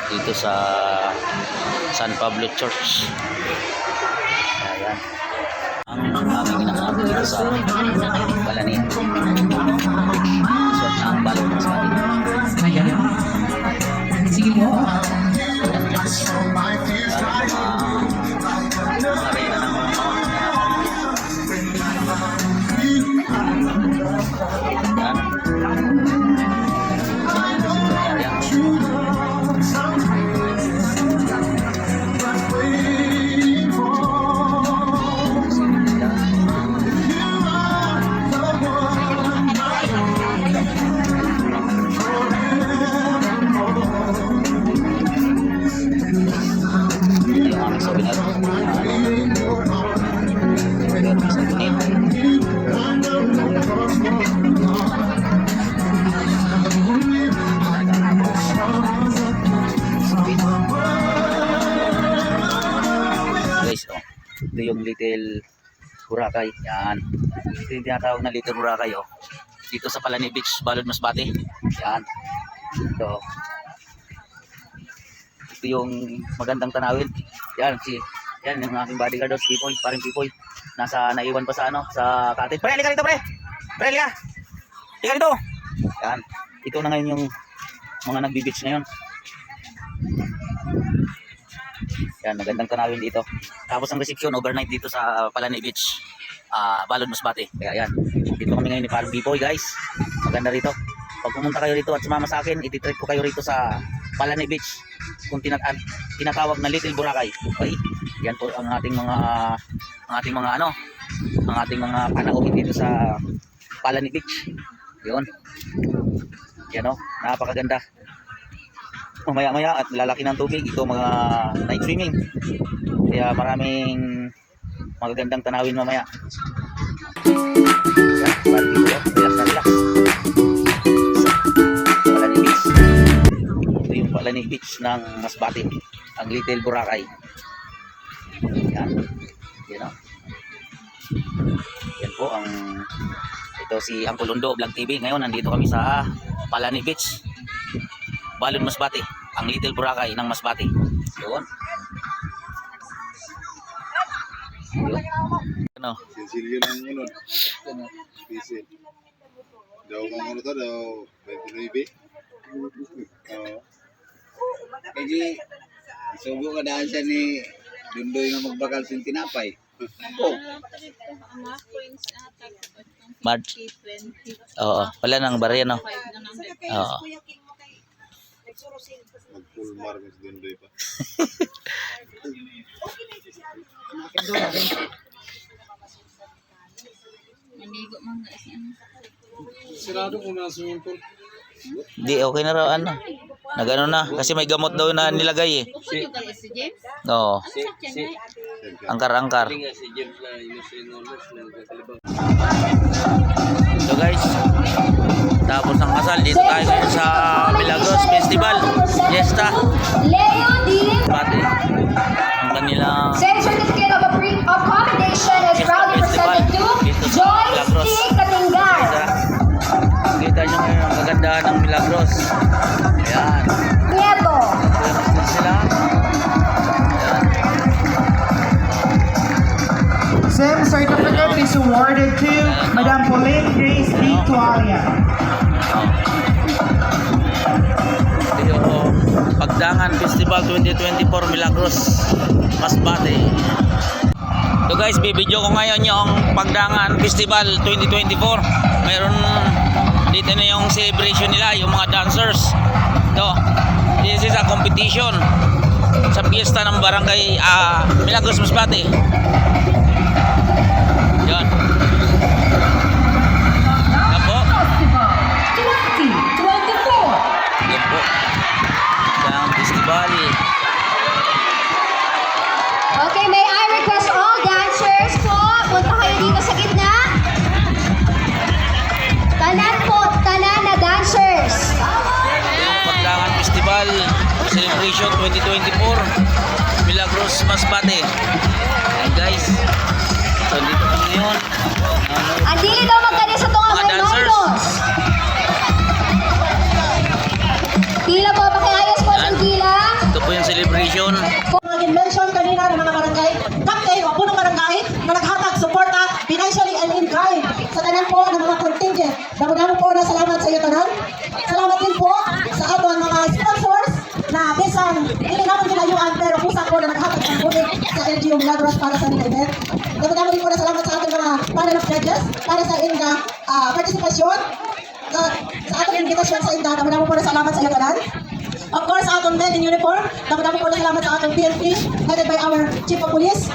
dito sa San Pablo Church. Ayan. Ang aming ginagawa dito sa Balanin. So, ang balon sa atin. Ayan. Sige po. Ito yung Little Boracay. Yan. Ito yung tinatawag na Little Boracay. Oh. Dito sa Palani Beach, Balod Masbate. Yan. Ito. Ito yung magandang tanawin. Yan. Yan yung aking bodyguard. Pipoy. Paring Pipoy. Naiwan pa sa sa cottage. Pre, halika rito pre. Pre, halika. Halika rito. Yan. Ito na ngayon yung mga nagbi-beach ngayon. Yan, magandang tanawin dito. Tapos ang reception overnight dito sa Palani Beach, Balod Masbate. Kaya yan, dito kami ngayon ni Paring Pipoy guys. Maganda rito. Pag pumunta kayo rito at sumama sa akin, ititrip ko kayo rito sa Palani Beach, kung tinatawag na Little Boracay. Okay? Yan po ang ating mga panauhin dito sa Palani Beach. Yun. Yan o, napakaganda. Maya-maya at lalaki ng tubig. Ito mga night swimming. Kaya maraming magagandang tanawin mamaya. Relax na relax. Palani Beach. Ito yung Palani Beach ng Masbate. Ang Little Boracay. Yan. Yan o. Yan po ang ito si Uncle Undo Vlog TV. Ngayon nandito kami sa Palani Beach, Balod Masbate, ang Little Boracay ng Masbate. Yun. Yun. Ano? Sinsilyo ng unod. Pisil. Daw kang ano to, daw 29. Oo. Kasi subo ka dahil siya ni Dundoy nga magbakal sin tinapay. Oh. March. Oo, wala nang barya no. Oo. Mag-full marks din doy pa. Sirado ko na swimming pool. Di okay na raw ano. Nagano na kasi may gamot daw na nilagay eh. Oo. Angkar-angkar. So guys, tapos ng kasal dito tayo ngayon sa Milagros Festival Fiesta. Pati ang kanilang Certificate of Accommodation is proudly presented to Joyce C. Katingan. Kita nyo ngayon ang kagandahan ng Milagros. Ayan. Nieto. Ayan sila. Same certificate is awarded to Madam Pauline Grace Victoria. Ito yung Pagdangan Festival 2024 Milagros Masbate. So guys, bibidyo ko ngayon yung Pagdangan Festival 2024. Mayroon dito na yung celebration nila, yung mga dancers. Ito, this is a competition sa piyesta ng barangay Milagros Masbate. Yan. Yan po. 2024. Yan po. Pagdangan Festival. Okay, may I request all dancers po, punta kayo dito sa gitna. Tanan na dancers. Pagdangan Festival Celebration 2024 Milagros Masbate. Ayan guys. So dito kami ngayon. Ang dili daw magkani sa tunga Mga may dancers. nonos. Tila po, pakiayos po sa gila. LGU Milagros para sa nila event. Dami-dami din po na salamat sa ating mga panel of judges para sa inda partisipasyon. Sa ating invitation sa inda, dami-dami po na salamat sa iyo tanan. Of course, sa ating men in uniform, dami-dami po na salamat sa ating PNP headed by our Chief of Police,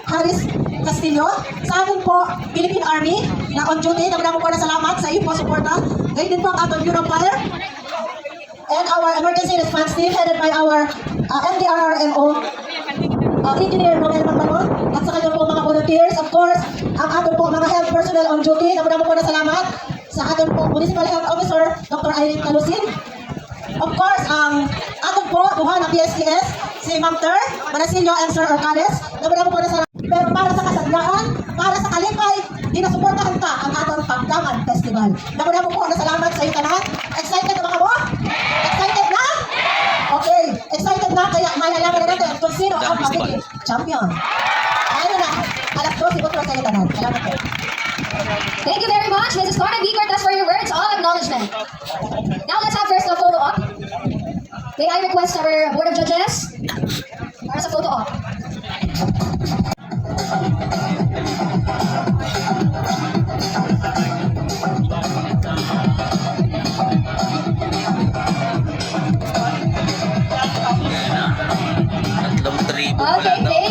Harris Castillo. Sa ating po, Philippine Army na on duty, dami-dami po na salamat sa iyo po suporta. Ngayon din po ang ating Bureau of Fire and our emergency response team headed by our MDRRMO Engineer Romel Magbangon at sa kanyang po mga volunteers. Of course, ang ating po mga health personnel on duty, dami-dami po na salamat sa ating po Municipal Health Officer, Dr. Irene Calusin. Of course, ang ating po, duha ng PSTS, si Ma'am Ter, Manasilio and Sir Orcales, dami-dami po na salamat. Pero para sa kasadlaan, para sa kalipay, dinasuportahan ka ang atong Pagdangan Festival. Dami-dami po na salamat sa iyo tanan. Excited na mga mo? Excited na? Okay, excited na kaya malalaman na natin kung sino ang magiging champion. Ano na, alas 12 po sa iyo tanan. Salamat po. Thank you very much, Mrs. Carmen B. Cortez, for your words of acknowledgement. Now let's have first a photo op. May I request our Board of Judges para sa photo op. Tatlong tribo pala Okay, to.